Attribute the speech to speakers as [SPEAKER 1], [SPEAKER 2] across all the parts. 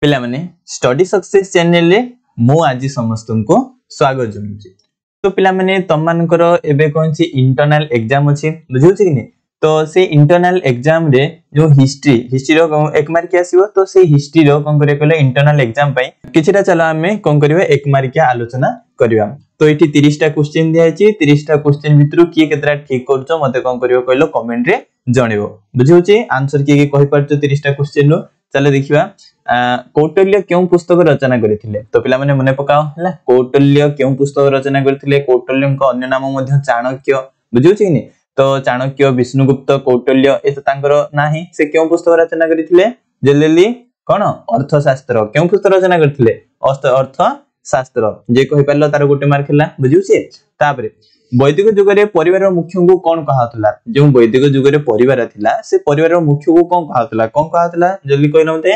[SPEAKER 1] पिला माने study success channel रे मु आज समस्त को स्वागत जनाउछि। तो पिला माने तम मानकर एबे कोनछि इंटरनल एग्जाम अछि बुझियो कि नै। तो से इंटरनल एग्जाम रे जो हिस्ट्री रो एक मार्क आसीबो। तो से हिस्ट्री रो कोन करे कहले इंटरनल एग्जाम पई किछटा चला हमें कोन करबे एक मार्किया आलोचना करबा। तो एठी 30 टा क्वेश्चन दिया अछि। 30 टा क्वेश्चन भितरु की केतरा ठीक करछो मते कोन करबो कहलो कमेंट रे जणेबो। बुझियो छी आंसर की कहि परछो 30 टा क्वेश्चन रो। चले देखिबा कौटिल्य क्यों पुस्तक रचना करथिले। तो पिला माने मने पकाओ हला कौटिल्य क्यों पुस्तक रचना करथिले। कौटिल्यक अन्य नाम मध्ये चाणक्य बुझियो छी नि। तो चाणक्य विष्णुगुप्त कौटिल्य ए तांकर नाही से क्यों पुस्तक रचना करथिले जल्दी कोन अर्थशास्त्र क्यों पुस्तक रचना करथिले अर्थशास्त्र जे कहि परलो तार गोटे मार्क हला बुझियो छी। तापरे वैदिक जुग रे परिवार मुख्य को कोन कहातला जो वैदिक जुग रे परिवार थिला से परिवार मुख्य को कोन कहातला जल्दी कहि नमते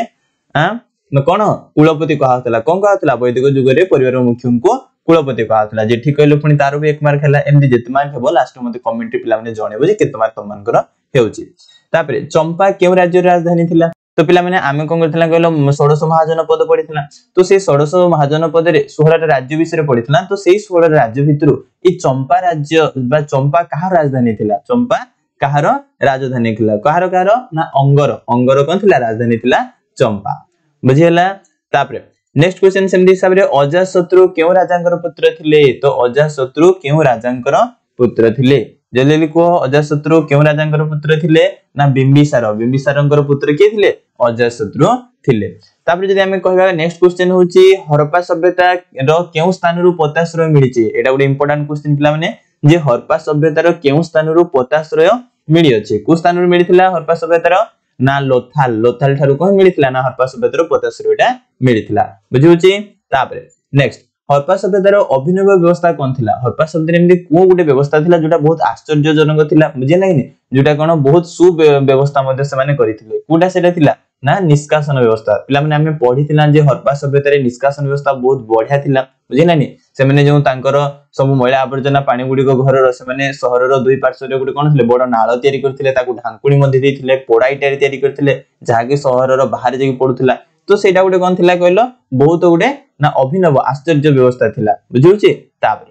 [SPEAKER 1] न कोन कुलपति कहातला कोन कहातला वैदिक जुग रे परिवार मुख्य को कुलपति कहातला जे ठीक कहलो पुनी तारो भी एक मार्क हला। एमदी जेत मार्क हेबो लास्ट मते कमेंट पिला माने जणेबो जे केत मार्क तमनकर हेउची। तापरे चंपा केउ राज्य राजधानी थिला। तो पिला माने आमे कोन करथिला कहलो षोडश महाजन पद पढिथिला। तो से षोडश महाजन पद रे 16 राज्य विषय पढिथिला। तो सेही 16 राज्य भितरु ई चंपा राज्य बा चंपा कहार राजधानी थिला चंपा कहार राजधानी थिला कहार ना अंगर कोन थिला राजधानी थिला चंपा बुझियला। तापरे नेक्स्ट क्वेश्चन सेमदी हिसाब रे अजातशत्रु केउ राजांकर पुत्र थिले। तो अजातशत्रु केउ राजांकर पुत्र थिले जल्दी को अजातशत्रु केउ राजांकर पुत्र थिले ना बिंबिसारंकर पुत्र के थिले अजातशत्रु थिले। तापर जदि हमें कहबा नेक्स्ट क्वेश्चन होची हरप्पा सभ्यता रो केउ स्थान रु पोताश्रय मिलिची। एटा गुड इंपोर्टेंट क्वेश्चन पिला माने जे हरप्पा सभ्यता रो केउ स्थान रु पोताश्रय मिलि अछि। को स्थान रु मिलिथिला हरप्पा सभ्यता रो ना लोथाल ठारू कोन मिलिथिला ना हरप्पा सभ्यता रो पोताश्रयटा मिलिथिला बुझियोची। तापर नेक्स्ट हरप्पा सभ्यता रो अभिनव व्यवस्था कोन थिला। हरप्पा सभ्यता रे को गुटे व्यवस्था थिला जोटा बहुत आश्चर्यजनक थिला बुझे लागिनी जोटा कोन बहुत सुव्यवस्था मध्ये से माने करिथिले कोटा सेटा थिला ना निष्कासन व्यवस्था। पिला माने हमें पढिथिला जे हरप्पा सभ्यता रे निष्कासन व्यवस्था बहुत बढ़िया थिला बुझे लानी। से माने जो तांकर सब मैला आवर्जना पानी गुडी को घर रो से माने शहर रो दुई पार्श्व रे गुडी कोन थिले बड नाळ तयारी करथिले ताकू ढांकुणी मध्ये देथिले पोडाईटारी तयारी करथिले जाके शहर रो बाहर जेकी पडुथिला। तो सेटा गुडी कोन थिला कहलो बहुत गुडे ना अभिनव आश्चर्य व्यवस्था थिला बुझियोची। तापर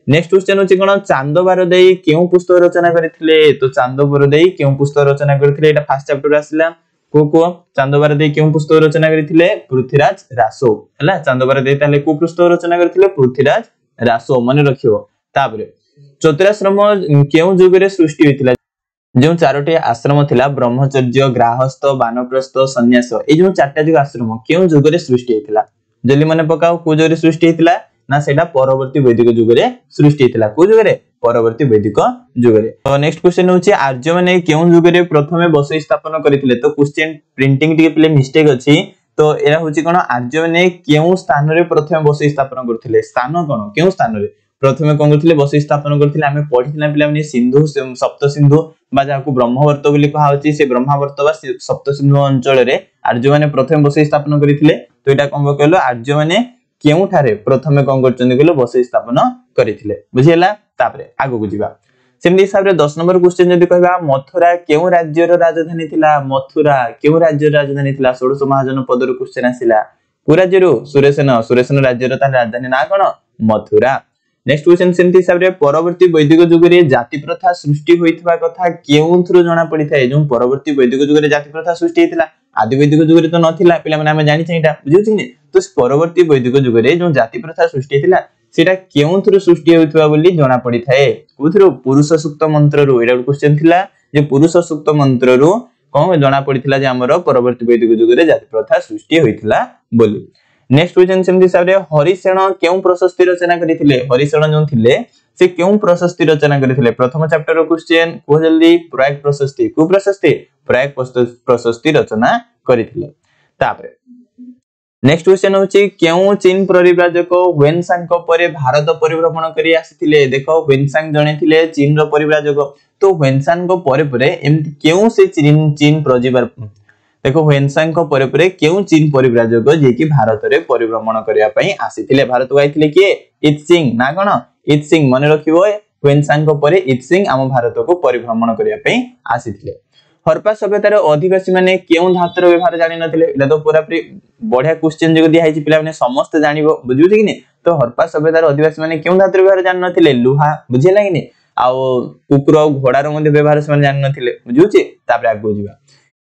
[SPEAKER 1] नेक्स्ट क्वेश्चन होची कोन चांदोबार देई केउ पुस्तक रचना करथिले। तो चांदोबार देई केउ पुस्तक रचना करथिले एटा फर्स्ट चैप्टर आसिला को चांदोबार देई केउ पुस्तक रचना करथिले पृथ्वीराज रासो हला। चांदोबार देई ताले को पुस्तक रचना करथिले पृथ्वीराज रासो माने रखियो। तापर चतुराश्रम केउ जुग रे सृष्टि होइतिला जो चारोटी आश्रम थिला ब्रह्मचर्य गृहस्थ वानप्रस्थ सन्यास ए जो चारटा जुग आश्रम केउ जुग रे सृष्टि होइतिला जल्दी माने पकाओ को जुग रे सृष्टि होइतिला ना सेटा परवर्ती वैदिक जुग रे सृष्टि होइतिला को जुग रे परवर्ती वैदिक जुग रे। तो नेक्स्ट क्वेश्चन होची आर्य माने केउ जुग रे प्रथमे बसई स्थापन करिथिले। तो क्वेश्चन प्रिंटिंग टिके प्ले मिस्टेक अछि। तो एरा होची कोन आर्य माने केउ स्थान रे प्रथमे बसई स्थापन करथिले स्थान कोन केउ स्थान रे प्रथमे कोन करथिले बसई स्थापन करथिले आमे पढिथिला पिला माने सिंधु सप्त सिंधु बा जाको ब्रह्मवर्त बोली कहा होची से ब्रह्मवर्त बा सप्त सिंधु अंचल रे आर्य माने प्रथमे बसई स्थापन करिथिले। तो एटा कोन कहलो आर्य माने केउ ठारे प्रथमे कोन करचंदी कहलो बसई स्थापन करिथिले बुझियला। तापरे आगो बुझिबा सेमदी हिसाब रे 10 नंबर क्वेश्चन जदी कहबा मथुरा केउ राज्य रो राजधानी थिला। मथुरा केउ राज्य रो राजधानी थिला षोडश महाजन पद रो क्वेश्चन आसिला को राज्य रो सुरेशन राज्य रो ता राजधानी ना कोन मथुरा। नेक्स्ट क्वेश्चन सेमती हिसाब रे परवर्ती वैदिक जुग रे जाति प्रथा सृष्टि होइतबा कथा केउथरो जणा पड़ी थाए। जो परवर्ती वैदिक जुग रे जाति प्रथा सृष्टि हेतिला आदि वैदिक जुग रे तो नथिला पिला माने हम जानि छैटा बुझियो छी। तो परवर्ती वैदिक जुग रे जो जाति प्रथा सृष्टि हेतिला सेटा केउथरो सृष्टि होइतबा बोली जणा पड़ी थाए कोथरो पुरुष सूक्त मंत्र रो। एडा क्वेश्चन थिला जे पुरुष सूक्त मंत्र रो कोन जणा पड़िथिला जे हमरो परवर्ती वैदिक जुग रे जाति प्रथा सृष्टि होइतिला बोली। नेक्स्ट क्वेश्चन सेमदी हिसाब रे हरिसेन केउ प्रशस्ति रचना करिथिले। हरिसेन जो थिले से केउ प्रशस्ति रचना करिथिले प्रथम चैप्टर रो क्वेश्चन को जल्दी प्रयाग प्रशस्ति को प्रशस्ति प्रयाग प्रशस्ति रचना करिथिले। तापर नेक्स्ट क्वेश्चन होची केउ चीन परिव्राजक ह्वेनसांग को परे भारत परिभ्रमण करी आसीथिले। देखो ह्वेनसांग जणे थिले चीन रो परिव्राजक। तो ह्वेनसांग को परे परे एमति केउ से चीन प्रजीवर देखो ह्वेनसांग को परे परे केउ चीन परिव्राजक जे कि भारत रे परिभ्रमण करिया पई आसीथिले। भारत को आइथिले के इत्सिंग ना कोन इत्सिंग माने रखिबो ह्वेनसांग को परे इत्सिंग हम भारत को परिभ्रमण करिया पई आसीथिले। हरप्पा सभ्यतार अधिवासी माने केउ धातुर व्यवहार जानि नथिले एटा तो पूरा पूरी बढ़िया क्वेश्चन जे दिया है पिला माने समस्त जानिबो बुझियो कि नहीं तो हरप्पा सभ्यतार अधिवासी माने केउ धातुर व्यवहार जानि नथिले लुहा बुझिला कि नहीं आ कुकुर घोड़ार मध्ये व्यवहार से जानि नथिले बुझियो तापर आगु जिबा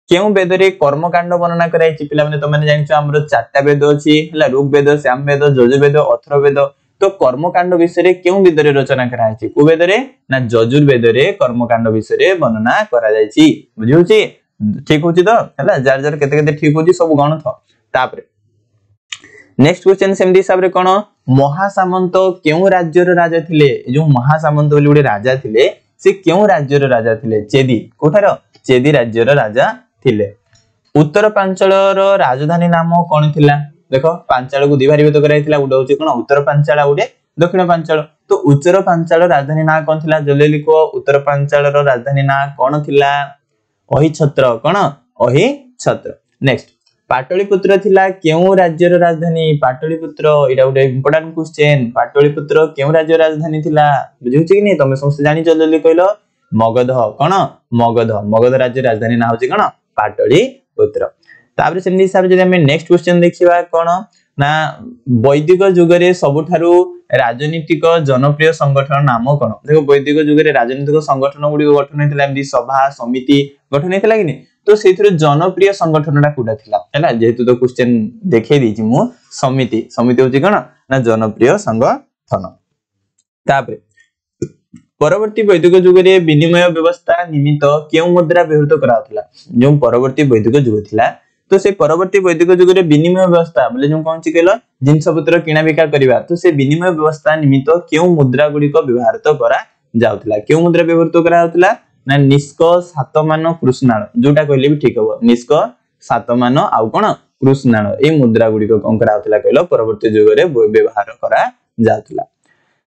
[SPEAKER 1] केउ वेदरे कर्मकांड वर्णना कराई छि पिला माने तो माने जानिछ हमरो चारटा वेद अछि हला ऋग्वेद सामवेद यजुर्वेद अथर्ववेद तो कर्मकांड विषय रे केउ वेदरे रचना कराई छि को वेदरे ना यजुर्वेदरे कर्मकांड विषय रे वर्णना करा जाय छि बुझियो छि ठीक होछि तो हला जार जार केते केते ठीक होछि सब गण थ तापर नेक्स्ट क्वेश्चन सेमदी हिसाब रे कोन महासामंत केउ राज्य रो राजा थिले जो महासामंत बोली गुडे राजा थिले से केउ राज्य रो राजा थिले चेदी कोठार चेदी राज्य रो राजा थिले उत्तर पांचल रो राजधानी नाम कोन थिला देखो पांचाल को दिभारी भेद कराइथिला उडा होची कोन उत्तर पांचाल उडे दक्षिण पांचाल तो उत्तर पांचाल राजधानी ना कोन थिला जल्दी को उत्तर पांचाल रो राजधानी ना कोन थिला अहिछत्र कोन अहिछत्र नेक्स्ट पाटलिपुत्र थिला केउ राज्य रो राजधानी पाटलिपुत्र एटा उडे इंपोर्टेंट क्वेश्चन पाटलिपुत्र केउ राज्य राजधानी थिला बुझियो कि नहीं तमे समस्त जानि जल्दी कहलो मगध कोन मगध राज्य राजधानी ना होची कोन पाटलिपुत्र तापर सेमनी हिसाब जे हम नेक्स्ट क्वेश्चन देखिबा कोन ना वैदिक युग रे सबठारु राजनीतिक जनप्रिय संगठन नाम कोन देखो वैदिक युग रे राजनीतिक संगठन गुडी गठन हेतिला एमदी सभा समिति गठन हेतिला कि नहीं तो सेथिरे जनप्रिय संगठनटा कोडा थिला हैला जेतु तो क्वेश्चन देखै दैछि मु समिति होची कोन ना जनप्रिय संगठन तापर परवर्ती वैदिक युग रे विनिमय व्यवस्था निमित्त केउ मुद्रा व्यवहार कराउतला जो परवर्ती वैदिक युग थिला तो से परवर्ती वैदिक युग रे विनिमय व्यवस्था बोले जो कोन छि केलो जिंसपत्र किना बिका करबा तो से विनिमय व्यवस्था निमित्त केउ मुद्रा गुडी को व्यवहार तो करा जाउतला केउ मुद्रा व्यवहार तो कराउतला ना निष्क सातमान कृष्णाळ जोटा कहले भी ठीक हो निष्क सातमान आउ कोन कृष्णाळ ए मुद्रा गुडी को कोन कराउतला कहलो परवर्ती युग रे व्यवहार करा जाउतला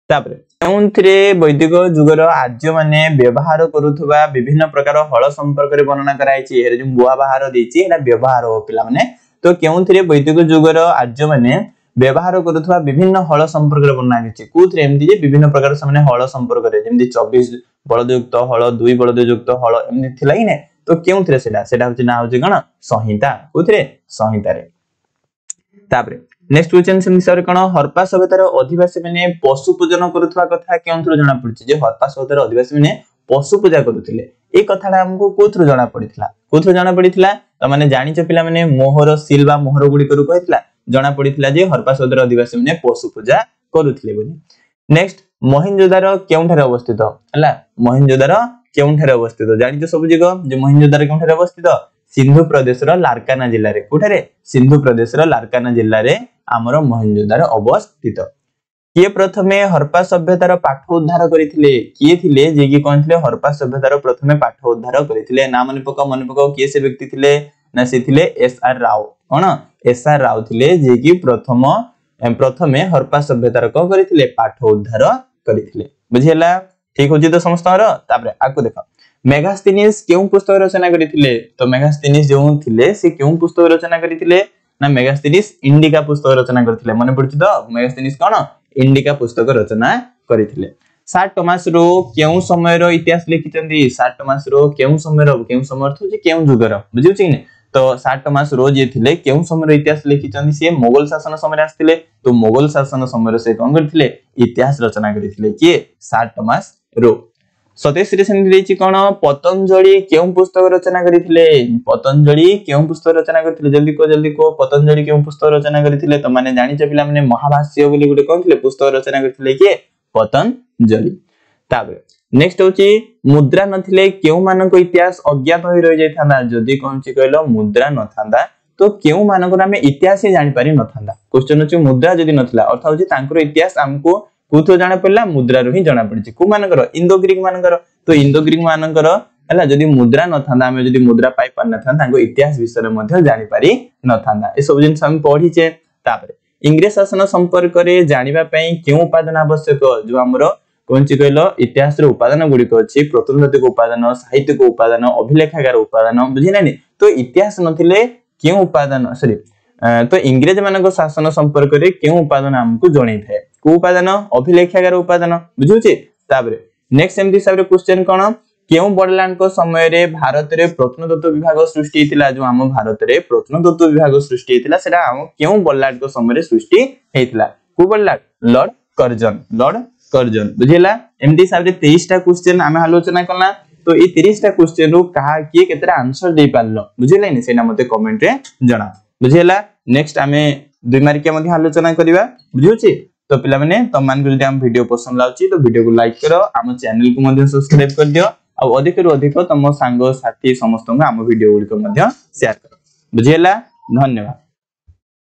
[SPEAKER 1] तापर एउंथरे वैदिक युगर आर्य माने व्यवहार करूथबा विभिन्न प्रकार हळ संपर्क रे वर्णना कराई छि हे जो बुआ बाहार देछि एटा व्यवहार हो पिला माने तो केउंथरे वैदिक युगर आर्य माने व्यवहार करूथबा विभिन्न हळ संपर्क रे वर्णना देछि कोथरे एमदी जे विभिन्न प्रकार सामने हळ संपर्क रे जेमदी 24 बलद युक्त हळ 2 बलद युक्त हळ एमदी थिला कि ने तो केउंथरे सेटा होछि ना होछि कोन संहिता कोथरे संहिता रे तापर नेक्स्ट क्वेश्चन सेमिसार कोन हरप्पा सभ्यतार अधिवासी माने पशु पूजन करूथवा कथा केउंथरो जाना पड़छि जे हरप्पा सभ्यतार अधिवासी माने पशु पूजा करूथिले ए कथाडा हमको कोथरो जाना पड़िथिला त माने जानि छ पिला माने मोहर सील बा मोहर गुडी करू कहथिला जाना पड़िथिला जे हरप्पा सभ्यतार अधिवासी माने पशु पूजा करूथिले बोली नेक्स्ट मोहेंजोदारो केउंठारे अवस्थित हला मोहेंजोदारो केउंठारे अवस्थित जानि छ सब जगह जे मोहेंजोदारो केउंठारे अवस्थित सिंधु प्रदेश रो लारकाना जिल्ला रे कोठारे सिंधु प्रदेश रो लारकाना जिल्ला रे हमरो मोहेंजोदारो अवस्थित किए प्रथमे हरप्पा सभ्यतार पाठ उद्धार करिथिले किए थिले जे कि कोन थिले हरप्पा सभ्यतार प्रथमे पाठ उद्धार करिथिले नाम मन पको किए से व्यक्ति थिले ना से थिले एसआर राव कोन एसआर राव थिले जे कि प्रथमे हरप्पा सभ्यतार को करिथिले पाठ उद्धार करिथिले बुझियला ठीक होजी तो समस्तर तापर आको देखो मेगास्थनीज केउ पुस्तक रचना करिथिले तो मेगास्थनीज जो थिले से केउ पुस्तक रचना करिथिले ना मेगास्थनीज इंडिका पुस्तक रचना करथिले माने पड़छि तो मेगास्थनीज कोन इंडिका पुस्तक रचना करिथिले सात टमास रो केउ समय रो इतिहास लिखिचंदी सात टमास रो केउ समय अर्थ जे केउ जुगर बुझिउ छी ने तो सात टमास रो जे थिले केउ समय रो इतिहास लिखिचंदी से मोगल शासन समय आस्थिले तो मोगल शासन समय से कोन करथिले इतिहास रचना करिथिले के सात टमास रो 27 रे सेन देछि कोन पतंजलि केउ पुस्तक रचना करिथिले पतंजलि केउ पुस्तक रचना करिथिले जल्दी को पतंजलि केउ पुस्तक रचना करिथिले त माने जानि छ पिला माने महाभाष्य बोली गुटे कोनथिले पुस्तक रचना करिथिले के पतंजलि ताबे नेक्स्ट होची मुद्रा नथिले केउ मानको इतिहास अज्ञात होई रहि जायथांदा जदी कोनची कहलो मुद्रा नथांदा तो केउ मानको नामे इतिहास ही जानि पारि नथांदा क्वेश्चन होची मुद्रा जदी नथला अर्थ होची तांकर इतिहास हमको कुथो जाना पड़ला मुद्रा रो ही जाना पड़छि को मानकर इंडो ग्रीक मानकर तो इंडो ग्रीक मानकर हला जदी मुद्रा न थांदा हम जदी मुद्रा पाई पार न थांदा तांको इतिहास विषय रे मध्ये जानि पारि न थांदा ए सब जिंस हम पढी छे तापर इंग्लिश शासन संपर्क रे जानिबा पई केउ उपादान आवश्यक जो हमरो कोनची कहलो इतिहास रे उपादान गुडी को अछि प्रत्नतात्विक उपादान साहित्यिक उपादान अभिलेखागार उपादान बुझी नानी तो इतिहास नथिले केउ उपादान सॉरी तो इंग्रेज मानको शासन संपर्क रे केउ उपादान हमकु जणै थाए को उपादान अभिलेखागार उपादान बुझुछि ताबरे नेक्स्ट एमदी हिसाब रे क्वेश्चन कोन केउ बड़लाट समय रे भारत रे प्रत्नतत्व विभाग सृष्टि हेतिला जो हम भारत रे प्रत्नतत्व विभाग सृष्टि हेतिला सेटा हम केउ बड़लाट समय रे सृष्टि हेतिला को बड़लाट लॉर्ड कर्जन बुझिला एमडी हिसाब रे 23 टा क्वेश्चन हम आलोचना करना तो ए 30 टा क्वेश्चन रो कहा कि केतरा आंसर दे पारलो बुझिला नि सेना मते कमेंट रे जणा बुझिला नेक्स्ट हमें 2 मार्किया मध्ये आलोचना करबा बुझियोछि तो पिला माने तम मान को जदि हम वीडियो पसंद लाउछि तो वीडियो को लाइक करो हम चैनल को मध्ये सब्सक्राइब कर दियो आ अधिक रु अधिक तम सांग साथी समस्त को हम वीडियो गुडी को मध्ये शेयर करो बुझिला धन्यवाद।